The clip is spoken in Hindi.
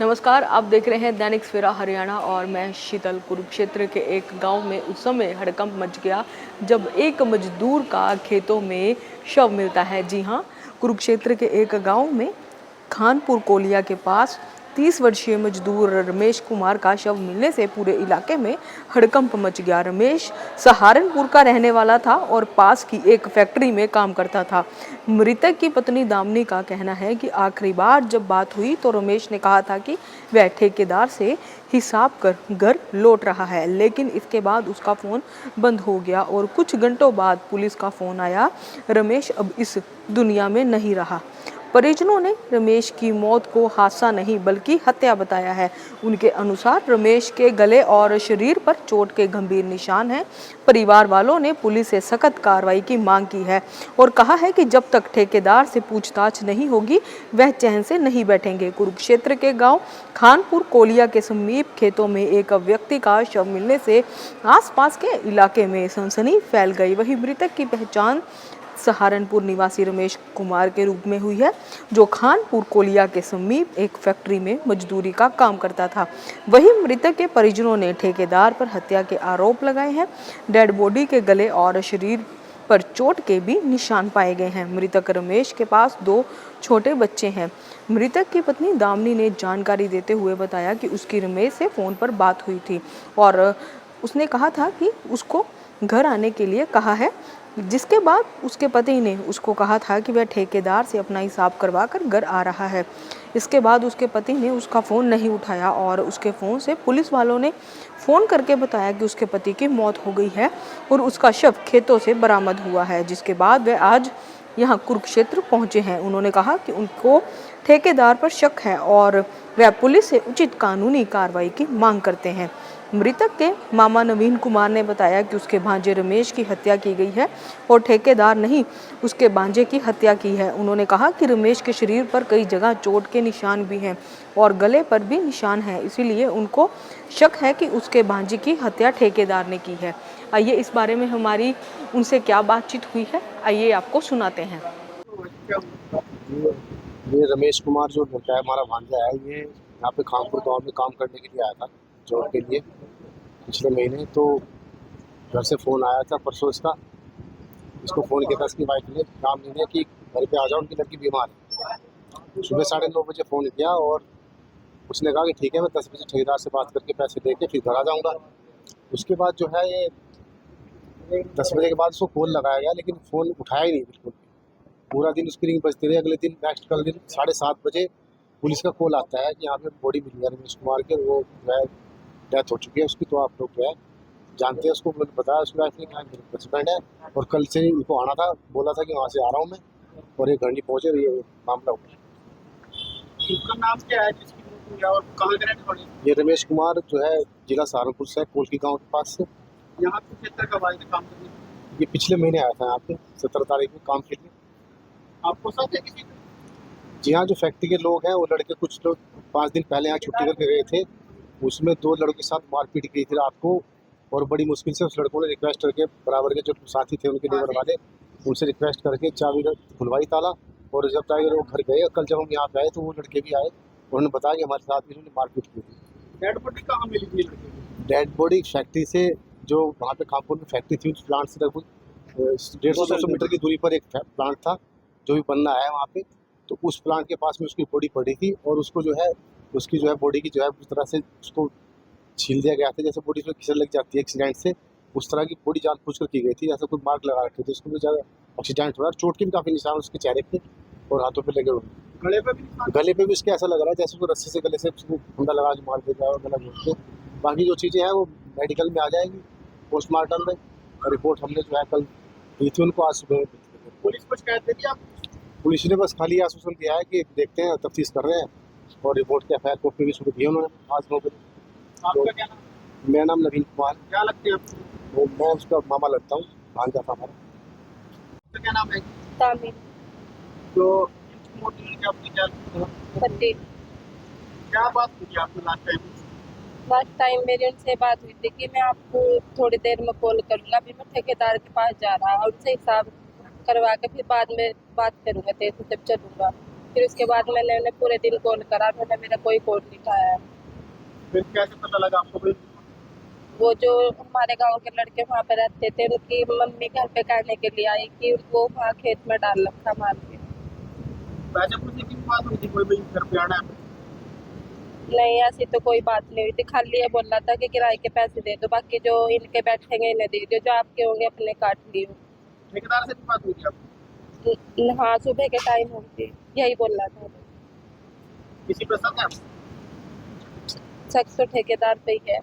नमस्कार, आप देख रहे हैं दैनिक सवेरा हरियाणा और मैं शीतल। कुरुक्षेत्र के एक गांव में उस समय हड़कंप मच गया जब एक मजदूर का खेतों में शव मिलता है। जी हां, कुरुक्षेत्र के एक गांव में खानपुर कोलिया के पास 30 वर्षीय मजदूर रमेश कुमार का शव मिलने से पूरे इलाके में हड़कंप मच गया। रमेश सहारनपुर का रहने वाला था और पास की एक फैक्ट्री में काम करता था। मृतक की पत्नी दामिनी का कहना है कि आखिरी बार जब बात हुई तो रमेश ने कहा था कि वह ठेकेदार से हिसाब कर घर लौट रहा है, लेकिन इसके बाद उसका फोन बंद हो गया और कुछ घंटों बाद पुलिस का फोन आया। रमेश अब इस दुनिया में नहीं रहा। परिजनों ने रमेश की मौत को हादसा नहीं बल्कि हत्या बताया है। उनके अनुसार रमेश के गले और शरीर पर चोट के गंभीर निशान हैं। परिवार वालों ने पुलिस से सख्त कार्रवाई की मांग की है और कहा है कि जब तक ठेकेदार से पूछताछ नहीं होगी वह चैन से नहीं बैठेंगे। कुरुक्षेत्र के गांव खानपुर कोलिया के समीप खेतों में एक व्यक्ति का शव मिलने से आसपास के इलाके में सनसनी फैल गई। वहीं मृतक की पहचान सहारनपुर निवासी रमेश कुमार के रूप में हुई है, जो खानपुर कोलिया के समीप एक फैक्ट्री में मजदूरी का काम करता था। वहीं मृतक के परिजनों ने ठेकेदार पर हत्या के आरोप लगाए हैं। डेड बॉडी के गले और शरीर पर चोट के भी निशान पाए गए हैं। मृतक रमेश के पास 2 छोटे बच्चे हैं। मृतक की पत्नी दामिनी ने जानकारी देते हुए बताया कि उसकी रमेश से फोन पर बात हुई थी और उसने कहा था कि उसको घर आने के लिए कहा है, जिसके बाद उसके पति ने उसको कहा था कि वह ठेकेदार से अपना हिसाब करवा कर घर आ रहा है। इसके बाद उसके पति ने उसका फ़ोन नहीं उठाया और उसके फ़ोन से पुलिस वालों ने फ़ोन करके बताया कि उसके पति की मौत हो गई है और उसका शव खेतों से बरामद हुआ है, जिसके बाद वह आज यहाँ कुरुक्षेत्र पहुँचे हैं। उन्होंने कहा कि उनको ठेकेदार पर शक है और वह पुलिस से उचित कानूनी कार्रवाई की मांग करते हैं। मृतक के मामा नवीन कुमार ने बताया कि उसके भांजे रमेश की हत्या की गई है और ठेकेदार नहीं उसके भांजे की हत्या की है। उन्होंने कहा कि रमेश के शरीर पर कई जगह चोट के निशान भी हैं और गले पर भी निशान हैं, इसीलिए उनको शक है कि उसके भांजे की हत्या ठेकेदार ने की है। आइए इस बारे में हमारी उनसे क्या बातचीत हुई है, आइए आपको सुनाते हैं। ये रमेश कुमार जो लड़का है हमारा भांजा है, ये यहाँ पे खानपुर गाँव में काम करने के लिए आया था जॉब के लिए पिछले महीने। तो घर से फ़ोन आया था परसों इसको फ़ोन किया था इसकी वाइफ ने, काम नहीं है कि घर पे आ जाओ, उनकी लड़की बीमार है। सुबह 9:30 बजे फ़ोन किया और उसने कहा कि ठीक है, मैं 10 बजे ठेकेदार से बात करके पैसे दे के फिर घर आ जाऊँगा। उसके बाद जो है ये 10 बजे के बाद उसको कॉल लगाया गया, लेकिन फ़ोन उठाया ही नहीं बिल्कुल। पूरा दिन उसकी रिंग बजती रही। अगले दिन कल दिन 7:30 बजे पुलिस का कॉल आता है कि यहाँ पे बॉडी मिली है रमेश कुमार के, वो जो है डेथ हो चुकी है उसकी। तो आप लोग जो है जानते हैं उसको, मैंने बताया उसकी वाइफ ने कि मेरे हस्बैंड है और कल से उनको आना था, बोला था कि वहाँ से आ रहा हूँ मैं, और ये घर नहीं पहुँचे, ये मामला हो गया। उनका नाम क्या है जिसकी मृत्यु हुई है और कहाँ के रहने वाले हैं? ये रमेश कुमार जो है जिला सहारनपुर से, कोलकी गाँव के पास से। यहाँ पे क्षेत्र का वायदे काम करने ये पिछले महीने आया था यहाँ पे 17 तारीख में काम के लिए। आपको साथ है किसी जी हाँ, जो फैक्ट्री के लोग हैं वो लड़के, कुछ लोग 5 दिन पहले यहाँ छुट्टी करके गए थे, उसमें 2 लड़कों के साथ मारपीट की थी रात को, और बड़ी मुश्किल से उस लड़कों ने रिक्वेस्ट करके बराबर के जो साथी थे उनके लेबर वाले, उनसे रिक्वेस्ट करके चाबी खुलवाई ताला, और जब तक लोग घर गए, कल जब हम यहाँ पे आए तो वो लड़के भी आए, उन्होंने बताया कि हमारे साथ इन्होंने मारपीट की थी। डेड बॉडी कहाँ मिली थी लड़के की? डेड बॉडी फैक्ट्री से, जो वहाँ पे खानपुर में फैक्ट्री थी, उस प्लांट से लगभग 150-200 मीटर की दूरी पर एक प्लांट था जो भी बनना है वहाँ पे। तो उस प्लांट के पास में उसकी बॉडी पड़ी थी और उसको जो है उसकी जो है बॉडी की जो है उस तरह से उसको छील दिया गया था, जैसे बॉडी में घिसल लग जाती है एक्सीडेंट से, उस तरह की बॉडी जानबूझकर की गई थी, जैसे कोई मार्क लगा रखे थे उसको भी, ज़्यादा एक्सीडेंट हो रहा है। चोट के भी काफ़ी निशान उसके चेहरे पे और हाथों पे लगे हुए। गले पे भी निशान? गले पे भी उसके ऐसा लग रहा है जैसे वो रस्सी से गले से उसको फंदा लगा के मार देगा और गला घोट के। बाकी जो चीज़ें हैं वो मेडिकल में आ जाएगी पोस्टमार्टम में, और रिपोर्ट हमने जो है कल दी थी उनको, आज सुबह। पुलिस को शिकायत दे दी आप? पुलिस ने बस खाली आश्वासन दिया है कि देखते हैं, तफ्तीश कर रहे हैं, और रिपोर्ट के FIR कॉपी भी शुरू की है उन्होंने आज 9 बजे। आपका क्या नाम? मेरा नाम नवीन कुमार, क्या लगते हैं आपको? वो मैं उसका मामा लगता हूँ, भांजा था हमारा। आपका क्या नाम है? तामीर तो इनकी मौत होने की आपने क्या पति। क्या बात हुई आपने लास्ट टाइम? लास्ट टाइम मेरी उनसे बात हुई थी कि मैं आपको थोड़ी देर में कॉल करूंगा, अभी मैं ठेकेदार के पास जा रहा हूँ, उनसे हिसाब करवा के फिर बाद में बात करूंगा, तेरे से जब चलूंगा। फिर उसके बाद मैंने उन्हें पूरे दिन कॉल करा, उन्होंने मेरा कोई कॉल नहीं उठाया। फिर कैसे पता लगा आपको कोई? वो जो हमारे गांव के लड़के वहाँ पे रहते थे, उनकी मम्मी घर पे कहने के लिए आई कि उनको वहाँ खेत में डाल रखा मार के। पैसे पूछने की बात हुई थी कोई भाई घर पे आना है? नहीं, ऐसी तो कोई बात नहीं हुई थी, खाली ये बोल रहा था कि किराए के पैसे दे दो, बाकी जो इनके बैठेंगे इन्हें दे दो, जो आपके होंगे अपने काट लियो। ठेकेदार से भी बात हुई थी आपकी? हाँ, सुबह के टाइम होती, यही बोल रहा था। किसी पे शक है? शक तो ठेकेदार पे ही है।